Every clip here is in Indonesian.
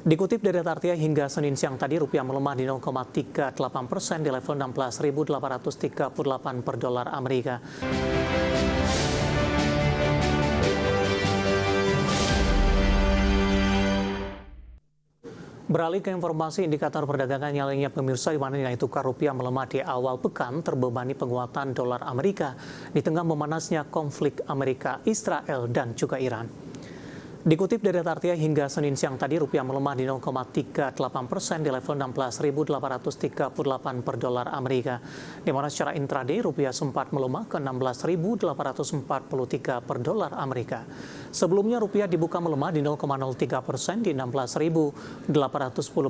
Dikutip dari Tartia hingga Senin siang tadi, rupiah melemah di 0,38% di level 16.838 per dolar Amerika. Beralih ke informasi indikator perdagangan yang lainnya pemirsa, di mana nilai tukar rupiah melemah di awal pekan terbebani penguatan dolar Amerika di tengah memanasnya konflik Amerika, Israel, dan juga Iran. Dikutip dari Tartia hingga Senin siang tadi, rupiah melemah di 0,38% di level 16.838 per dolar Amerika. Di mana secara intraday rupiah sempat melemah ke 16.843 per dolar Amerika. Sebelumnya rupiah dibuka melemah di 0,03% di 16.810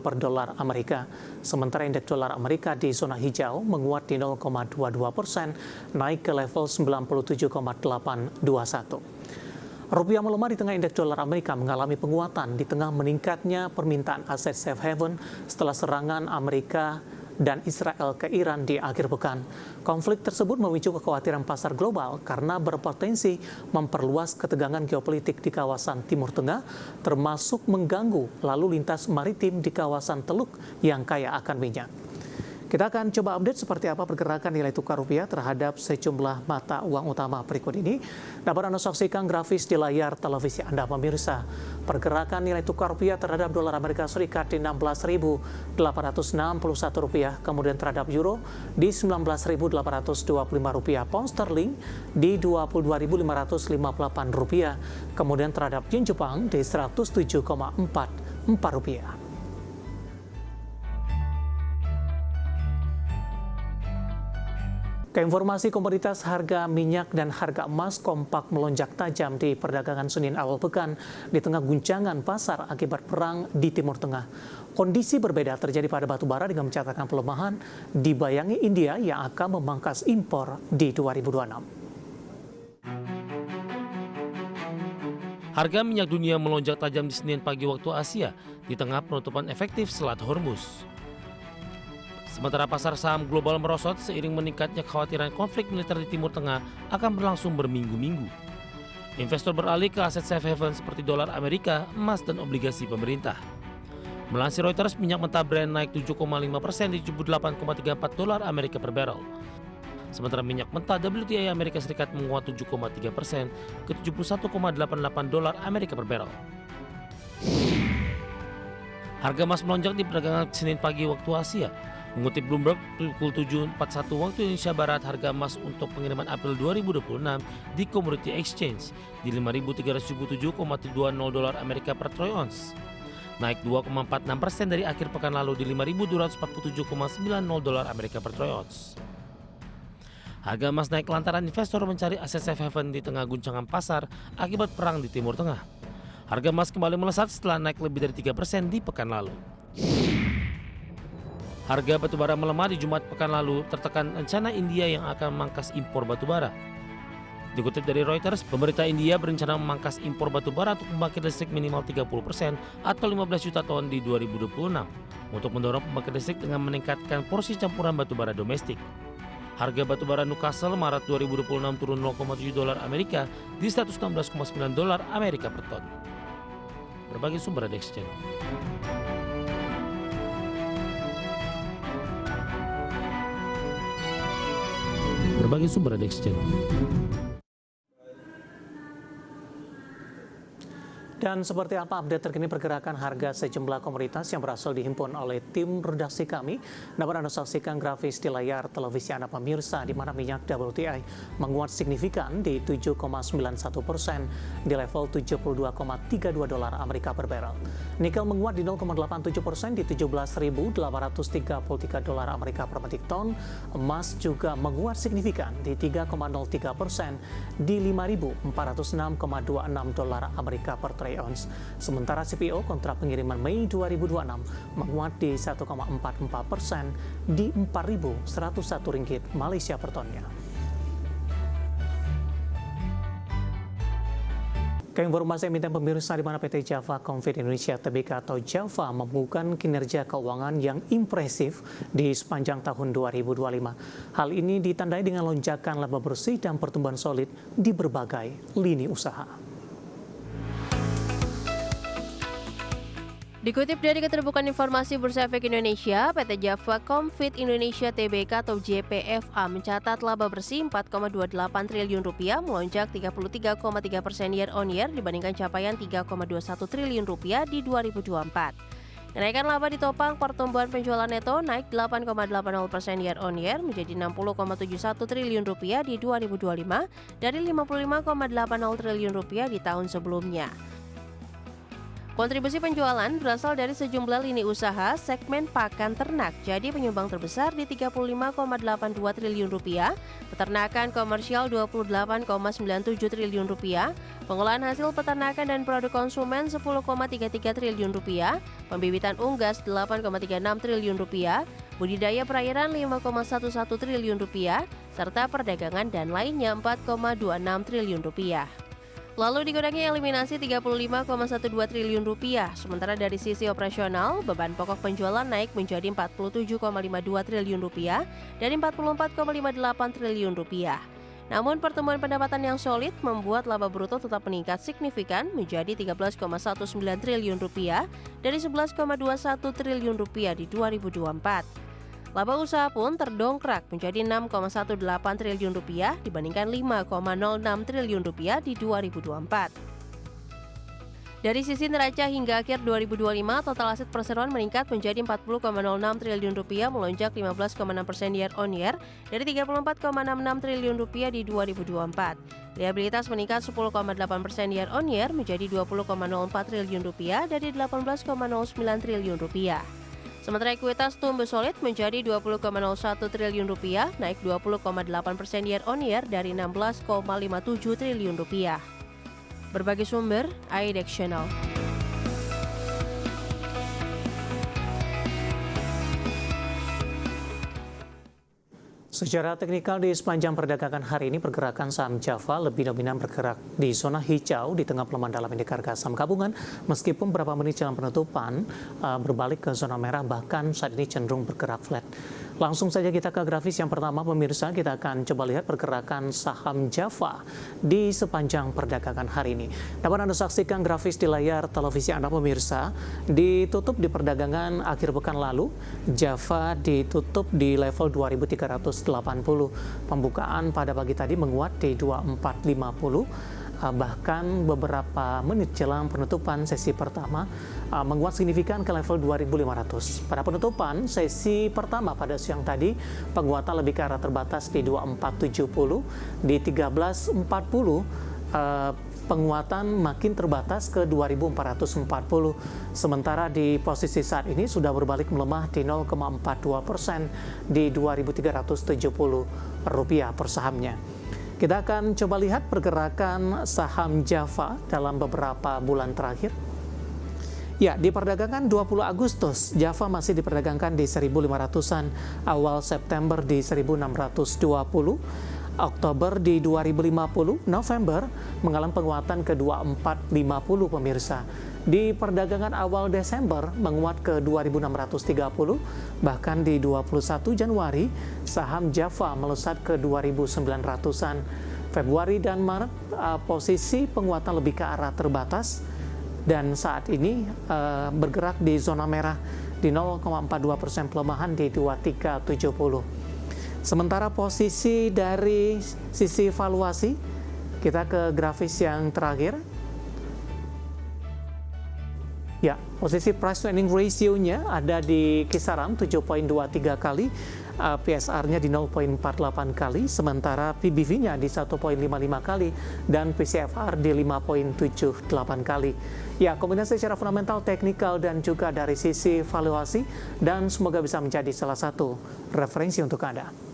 per dolar Amerika. Sementara indeks dolar Amerika di zona hijau menguat di 0,22%, naik ke level 97,821. Rupiah melemah di tengah indeks dolar Amerika mengalami penguatan di tengah meningkatnya permintaan aset safe haven setelah serangan Amerika dan Israel ke Iran di akhir pekan. Konflik tersebut memicu kekhawatiran pasar global karena berpotensi memperluas ketegangan geopolitik di kawasan Timur Tengah, termasuk mengganggu lalu lintas maritim di kawasan Teluk yang kaya akan minyak. Kita akan coba update seperti apa pergerakan nilai tukar rupiah terhadap sejumlah mata uang utama berikut ini. Dapat Anda saksikan grafis di layar televisi Anda pemirsa. Pergerakan nilai tukar rupiah terhadap dolar Amerika Serikat di 16.861 rupiah, kemudian terhadap euro di 19.825 rupiah, pound sterling di 22.558 rupiah, kemudian terhadap yen Jepang di 107,44 rupiah. Keinformasi komoditas, harga minyak dan harga emas kompak melonjak tajam di perdagangan Senin awal pekan di tengah guncangan pasar akibat perang di Timur Tengah. Kondisi berbeda terjadi pada batubara dengan mencatatkan pelemahan dibayangi India yang akan memangkas impor di 2026. Harga minyak dunia melonjak tajam di Senin pagi waktu Asia di tengah penutupan efektif Selat Hormuz. Sementara pasar saham global merosot seiring meningkatnya kekhawatiran konflik militer di Timur Tengah akan berlangsung berminggu-minggu. Investor beralih ke aset safe haven seperti dolar Amerika, emas, dan obligasi pemerintah. Melansir Reuters, minyak mentah Brent naik 7,5% di 78,34 dolar Amerika per barrel. Sementara minyak mentah WTI Amerika Serikat menguat 7,3% ke 71,88 dolar Amerika per barrel. Harga emas melonjak di perdagangan Senin pagi waktu Asia. Mengutip Bloomberg, pukul 7.41 waktu Indonesia Barat, harga emas untuk pengiriman April 2026 di Commodity Exchange di 5.377,20 dolar Amerika per troy ounce. Naik 2,46% dari akhir pekan lalu di 5.247,90 dolar Amerika per troy ounce. Harga emas naik lantaran investor mencari aset safe haven di tengah guncangan pasar akibat perang di Timur Tengah. Harga emas kembali melesat setelah naik lebih dari 3% di pekan lalu. Harga batubara melemah di Jumat pekan lalu tertekan rencana India yang akan memangkas impor batubara. Dikutip dari Reuters, pemerintah India berencana memangkas impor batubara untuk pembangkit listrik minimal 30% atau 15 juta ton di 2026 untuk mendorong pembangkit listrik dengan meningkatkan porsi campuran batubara domestik. Harga batubara Newcastle Maret 2026 turun 0,7 dolar Amerika di 116,9 dolar Amerika per ton. Berbagai sumber ada exchange. Berbagai sumber ada exchange. Dan seperti apa update terkini pergerakan harga sejumlah komoditas yang berhasil dihimpun oleh tim redaksi kami. Dapat Anda saksikan grafis di layar televisi Anda pemirsa, di mana minyak WTI menguat signifikan di 7,91% di level 72,32 dolar Amerika per barrel. Nikel menguat di 0,87% di 17.833 dolar Amerika per metrik ton. Emas juga menguat signifikan di 3,03% di 5.406,26 dolar Amerika per troy ounce. Sementara CPO kontrak pengiriman Mei 2026 menguat di 1,44% di 4.101 ringgit Malaysia per tonnya. Keinformasi emiten pemirsa, di mana PT Java Konfit Indonesia Tbk atau Java membukukan kinerja keuangan yang impresif di sepanjang tahun 2025. Hal ini ditandai dengan lonjakan laba bersih dan pertumbuhan solid di berbagai lini usaha. Dikutip dari Keterbukaan Informasi Bursa Efek Indonesia, PT Java Comfit Indonesia Tbk atau JPFA mencatat laba bersih 4,28 triliun rupiah, melonjak 33,3% year on year dibandingkan capaian 3,21 triliun rupiah di 2024. Kenaikan laba ditopang pertumbuhan penjualan neto naik 8,80% year on year menjadi 60,71 triliun rupiah di 2025 dari 55,80 triliun rupiah di tahun sebelumnya. Kontribusi penjualan berasal dari sejumlah lini usaha segmen pakan ternak, jadi penyumbang terbesar di 35,82 triliun rupiah, peternakan komersial 28,97 triliun rupiah, pengolahan hasil peternakan dan produk konsumen 10,33 triliun rupiah, pembibitan unggas 8,36 triliun rupiah, budidaya perairan 5,11 triliun rupiah, serta perdagangan dan lainnya 4,26 triliun rupiah. Lalu dikurangi eliminasi 35,12 triliun rupiah. Sementara dari sisi operasional, beban pokok penjualan naik menjadi 47,52 triliun rupiah dari 44,58 triliun rupiah. Namun pertumbuhan pendapatan yang solid membuat laba bruto tetap meningkat signifikan menjadi 13,19 triliun rupiah dari 11,21 triliun rupiah di 2024. Laba usaha pun terdongkrak menjadi 6,18 triliun rupiah dibandingkan 5,06 triliun rupiah di 2024. Dari sisi neraca hingga akhir 2025, total aset perseroan meningkat menjadi 40,06 triliun rupiah, melonjak 15,6% year on year dari 34,66 triliun rupiah di 2024. Liabilitas meningkat 10,8% year on year menjadi 20,04 triliun rupiah dari 18,09 triliun rupiah. Sementara ekuitas tumbuh solid menjadi 20,01 triliun rupiah, naik 20,8% year on year dari 16,57 triliun rupiah. Berbagai sumber, IDEX Channel. Secara teknikal di sepanjang perdagangan hari ini pergerakan saham Java lebih dominan bergerak di zona hijau di tengah pelemahan dalam indeks harga saham gabungan meskipun beberapa menit jelang penutupan berbalik ke zona merah, bahkan saat ini cenderung bergerak flat. Langsung saja kita ke grafis yang pertama pemirsa, kita akan coba lihat pergerakan saham Java di sepanjang perdagangan hari ini. Dapat Anda saksikan grafis di layar televisi Anda pemirsa, ditutup di perdagangan akhir pekan lalu, Java ditutup di level 2380. Pembukaan pada pagi tadi menguat di 2450. Bahkan beberapa menit jelang penutupan sesi pertama menguat signifikan ke level 2500. Pada penutupan sesi pertama pada siang tadi, penguatan lebih ke arah terbatas di 2470, di 1340 penguatan makin terbatas ke 2440. Sementara di posisi saat ini sudah berbalik melemah di 0,42% di 2.370 rupiah per sahamnya. Kita akan coba lihat pergerakan saham Java dalam beberapa bulan terakhir. Ya, di perdagangan 20 Agustus, Java masih diperdagangkan di 1.500-an, awal September di 1.620, Oktober di 2.050, November mengalami penguatan ke 2.450 pemirsa. Di perdagangan awal Desember menguat ke 2.630, bahkan di 21 Januari saham Java melesat ke 2.900-an. Februari dan Maret posisi penguatan lebih ke arah terbatas dan saat ini bergerak di zona merah di 0,42% pelemahan di 2370. Sementara posisi dari sisi valuasi, kita ke grafis yang terakhir. Ya, posisi price to earning ratio-nya ada di kisaran 7,23 kali, PSR-nya di 0,48 kali, sementara PBV-nya di 1,55 kali, dan PCFR di 5,78 kali. Ya, kombinasi secara fundamental, teknikal, dan juga dari sisi valuasi, dan semoga bisa menjadi salah satu referensi untuk Anda.